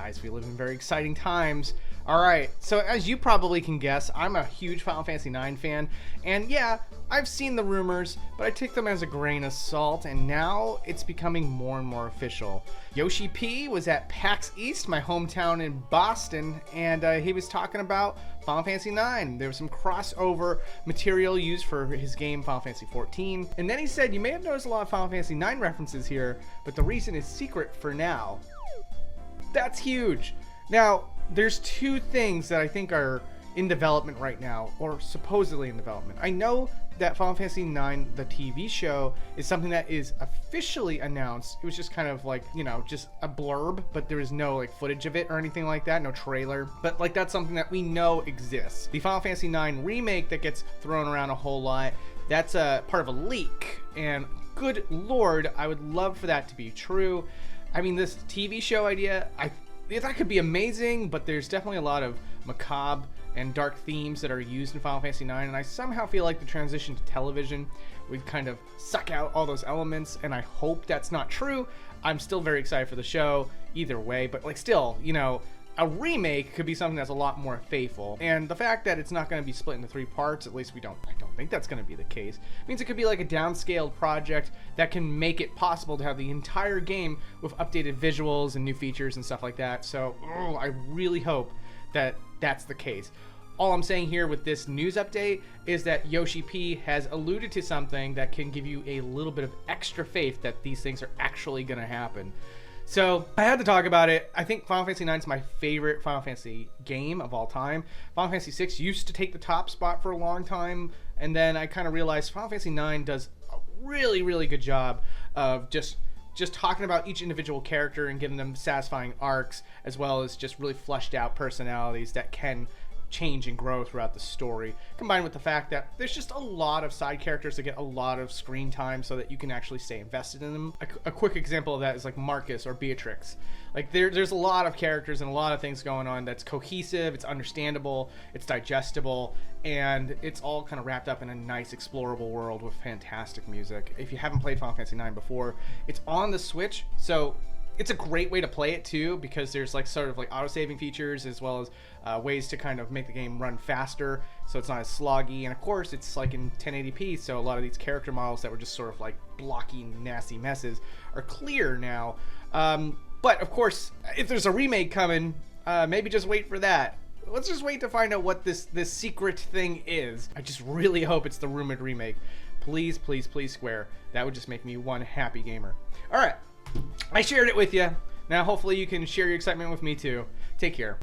guys, we live in very exciting times. Alright, so as you probably can guess, I'm a huge Final Fantasy IX fan, and yeah, I've seen the rumors, but I take them as a grain of salt, and now it's becoming more and more official. Yoshi P was at PAX East, my hometown in Boston, and he was talking about Final Fantasy IX. There was some crossover material used for his game Final Fantasy XIV, and then he said, you may have noticed a lot of Final Fantasy IX references here, but the reason is secret for now. That's huge. Now, there's two things that I think are in development right now, or supposedly in development. I know that Final Fantasy IX, the TV show, is something that is officially announced. It was just kind of like, you know, just a blurb, but there is no like footage of it or anything like that, no trailer. But like that's something that we know exists. The Final Fantasy IX remake that gets thrown around a whole lot, that's a part of a leak. And good lord, I would love for that to be true. I mean, this TV show idea, that could be amazing, but there's definitely a lot of macabre and dark themes that are used in Final Fantasy IX, and I somehow feel like the transition to television would kind of suck out all those elements, and I hope that's not true. I'm still very excited for the show either way, but like still, you know, a remake could be something that's a lot more faithful, and the fact that it's not going to be split into 3 parts, at least I don't think that's going to be the case, means it could be like a downscaled project that can make it possible to have the entire game with updated visuals and new features and stuff like that. So I really hope that that's the case. All I'm saying here with this news update is that Yoshi P has alluded to something that can give you a little bit of extra faith that these things are actually going to happen. So I had to talk about it. I think Final Fantasy IX is my favorite Final Fantasy game of all time. Final Fantasy VI used to take the top spot for a long time, and then I kind of realized Final Fantasy IX does a really, really good job of just talking about each individual character and giving them satisfying arcs, as well as just really fleshed out personalities that can change and grow throughout the story, combined with the fact that there's just a lot of side characters that get a lot of screen time so that you can actually stay invested in them. A quick example of that is like Marcus or Beatrix. Like there's a lot of characters and a lot of things going on that's cohesive, it's understandable, it's digestible, and it's all kind of wrapped up in a nice explorable world with fantastic music. If you haven't played Final Fantasy IX before, it's on the Switch, so it's a great way to play it too, because there's like sort of like auto-saving features, as well as ways to kind of make the game run faster so it's not as sloggy. And of course it's like in 1080p, so a lot of these character models that were just sort of like blocky nasty messes are clear now. But of course, if there's a remake coming, maybe just wait for that. Let's just wait to find out what this secret thing is. I just really hope it's the rumored remake. Please, please, please, Square. That would just make me one happy gamer. All right, I shared it with you. Now hopefully you can share your excitement with me too. Take care.